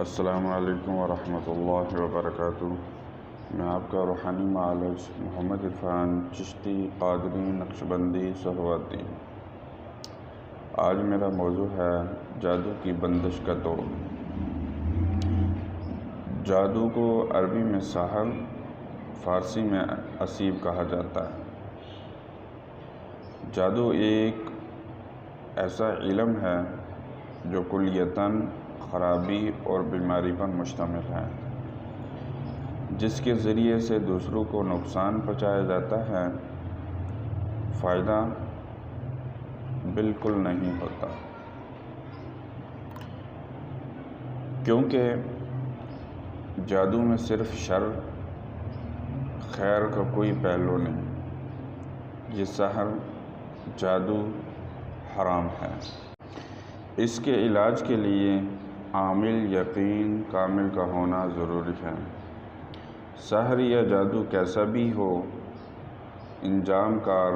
السلام علیکم ورحمۃ اللہ وبرکاتہ۔ میں آپ کا روحانی معالج محمد عرفان چشتی قادری نقشبندی سہروردی۔ آج میرا موضوع ہے جادو کی بندش کا توڑ۔ جادو کو عربی میں سحر، فارسی میں اسیب کہا جاتا ہے۔ جادو ایک ایسا علم ہے جو کلیتاً خرابی اور بیماری پر مشتمل ہے، جس کے ذریعے سے دوسروں کو نقصان پہنچایا جاتا ہے، فائدہ بالکل نہیں ہوتا، کیونکہ جادو میں صرف شر، خیر کا کوئی پہلو نہیں۔ یہ سحر، جادو حرام ہے۔ اس کے علاج کے لیے عامل یقین کامل کا ہونا ضروری ہے۔ سحر یا جادو کیسا بھی ہو، انجام کار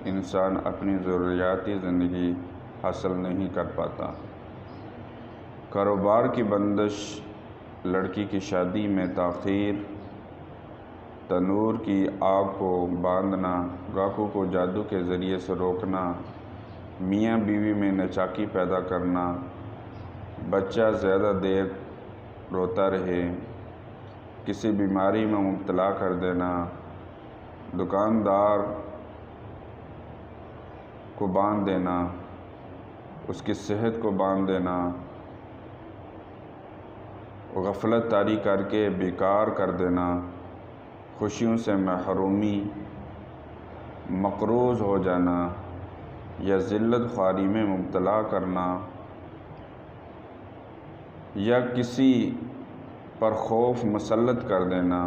انسان اپنی ضروریاتی زندگی حاصل نہیں کر پاتا۔ کاروبار کی بندش، لڑکی کی شادی میں تاخیر، تنور کی آگ کو باندھنا، گاہکوں کو جادو کے ذریعے سے روکنا، میاں بیوی میں ناچاکی پیدا کرنا، بچہ زیادہ دیر روتا رہے، کسی بیماری میں مبتلا کر دینا، دکاندار کو باندھ دینا، اس کی صحت کو باندھ دینا، غفلت طاری کر کے بیکار کر دینا، خوشیوں سے محرومی، مقروض ہو جانا یا ذلت خواری میں مبتلا کرنا، یا کسی پر خوف مسلط کر دینا،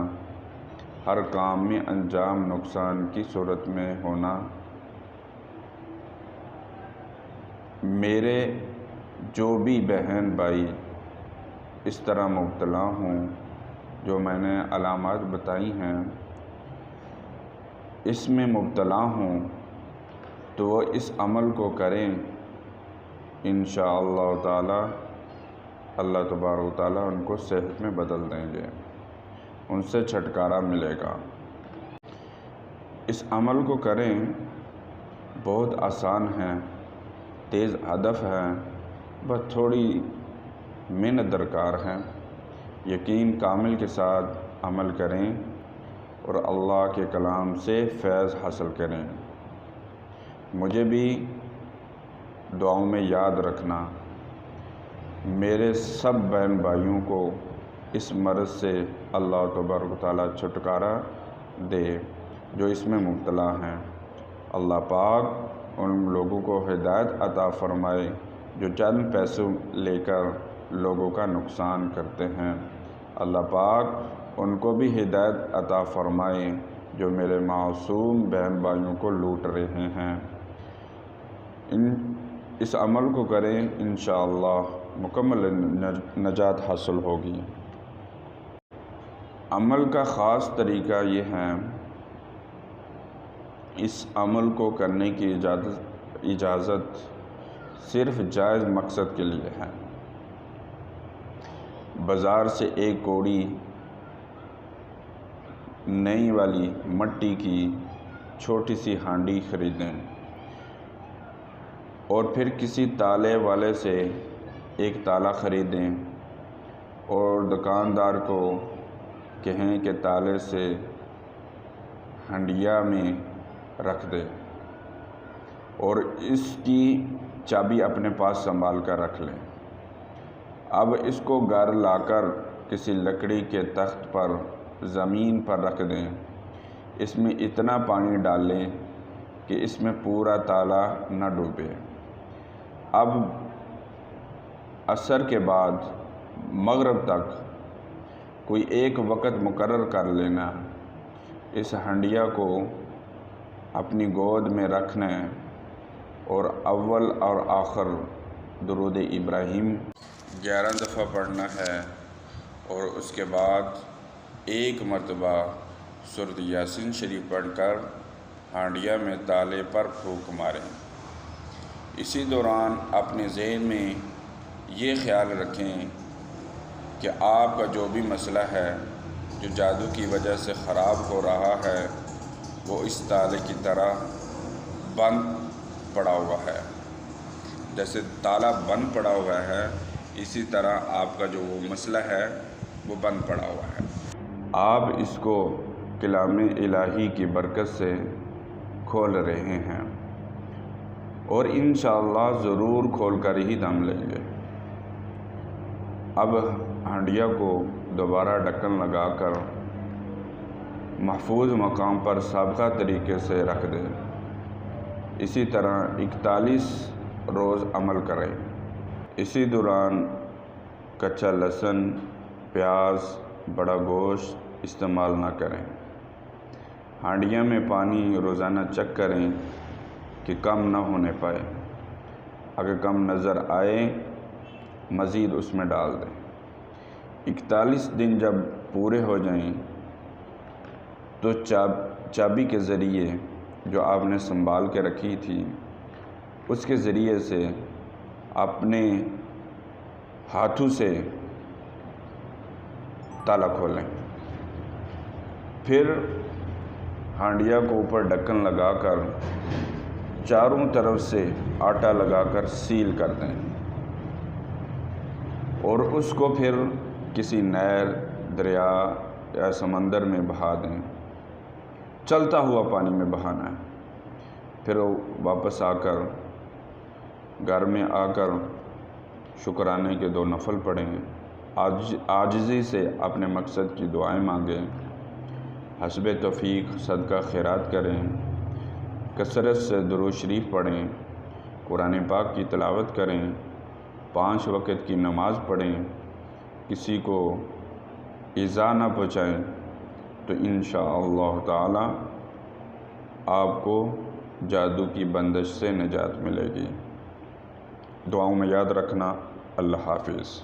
ہر کام میں انجام نقصان کی صورت میں ہونا۔ میرے جو بھی بہن بھائی اس طرح مبتلا ہوں، جو میں نے علامات بتائی ہیں، اس میں مبتلا ہوں، تو وہ اس عمل کو کریں، انشاءاللہ تعالی اللہ تبارک و تعالیٰ ان کو صحت میں بدل دیں گے، ان سے چھٹکارا ملے گا۔ اس عمل کو کریں، بہت آسان ہے، تیز ہدف ہے، بس تھوڑی محنت درکار ہے۔ یقین کامل کے ساتھ عمل کریں اور اللہ کے کلام سے فیض حاصل کریں۔ مجھے بھی دعاؤں میں یاد رکھنا۔ میرے سب بہن بھائیوں کو اس مرض سے اللہ تبارک و تعالیٰ چھٹکارا دے جو اس میں مبتلا ہیں۔ اللہ پاک ان لوگوں کو ہدایت عطا فرمائے جو چند پیسوں لے کر لوگوں کا نقصان کرتے ہیں۔ اللہ پاک ان کو بھی ہدایت عطا فرمائے جو میرے معصوم بہن بھائیوں کو لوٹ رہے ہیں۔ اس عمل کو کریں، انشاءاللہ مکمل نجات حاصل ہوگی۔ عمل کا خاص طریقہ یہ ہے، اس عمل کو کرنے کی اجازت صرف جائز مقصد کے لیے ہے۔ بازار سے ایک کوڑی نئی والی مٹی کی چھوٹی سی ہانڈی خریدیں اور پھر کسی تالے والے سے ایک تالا خریدیں اور دکاندار کو کہیں کہ تالے سے ہنڈیا میں رکھ دے اور اس کی چابی اپنے پاس سنبھال کر رکھ لیں۔ اب اس کو گھر لا کر کسی لکڑی کے تخت پر زمین پر رکھ دیں۔ اس میں اتنا پانی ڈال لیں کہ اس میں پورا تالا نہ ڈوبے۔ اب عصر کے بعد مغرب تک کوئی ایک وقت مقرر کر لینا، اس ہنڈیا کو اپنی گود میں رکھنا اور اول اور آخر درود ابراہیم 11 دفعہ پڑھنا ہے اور اس کے بعد ایک مرتبہ سورۃ یاسین شریف پڑھ کر ہانڈیا میں تالے پر پھونک ماریں۔ اسی دوران اپنے ذہن میں یہ خیال رکھیں کہ آپ کا جو بھی مسئلہ ہے جو جادو کی وجہ سے خراب ہو رہا ہے وہ اس تالے کی طرح بند پڑا ہوا ہے۔ جیسے تالا بند پڑا ہوا ہے اسی طرح آپ کا جو وہ مسئلہ ہے وہ بند پڑا ہوا ہے۔ آپ اس کو کلام الہی کی برکت سے کھول رہے ہیں اور انشاءاللہ ضرور کھول کر ہی دم لیں گے۔ اب ہانڈیا کو دوبارہ ڈھکن لگا کر محفوظ مقام پر سابقہ طریقے سے رکھ دیں۔ اسی طرح 41 روز عمل کریں۔ اسی دوران کچا لہسن، پیاز، بڑا گوشت استعمال نہ کریں۔ ہانڈیا میں پانی روزانہ چیک کریں کہ کم نہ ہونے پائے۔ اگر کم نظر آئے مزید اس میں ڈال دیں۔ 41 دن جب پورے ہو جائیں تو چابی کے ذریعے جو آپ نے سنبھال کے رکھی تھی اس کے ذریعے سے اپنے ہاتھوں سے تالا کھولیں۔ پھر ہانڈیا کو اوپر ڈھکن لگا کر چاروں طرف سے آٹا لگا کر سیل کر دیں اور اس کو پھر کسی نہر، دریا یا سمندر میں بہا دیں۔ چلتا ہوا پانی میں بہانا ہے۔ پھر واپس آ کر گھر میں آ کر شکرانے کے 2 نفل پڑھیں۔ عاجزی سے اپنے مقصد کی دعائیں مانگیں۔ حسب توفیق صدقہ خیرات کریں۔ کثرت سے درود شریف پڑھیں۔ قرآن پاک کی تلاوت کریں۔ 5 وقت کی نماز پڑھیں۔ کسی کو ایذا نہ پہنچائیں تو انشاءاللہ تعالی آپ کو جادو کی بندش سے نجات ملے گی۔ دعاؤں میں یاد رکھنا۔ اللہ حافظ۔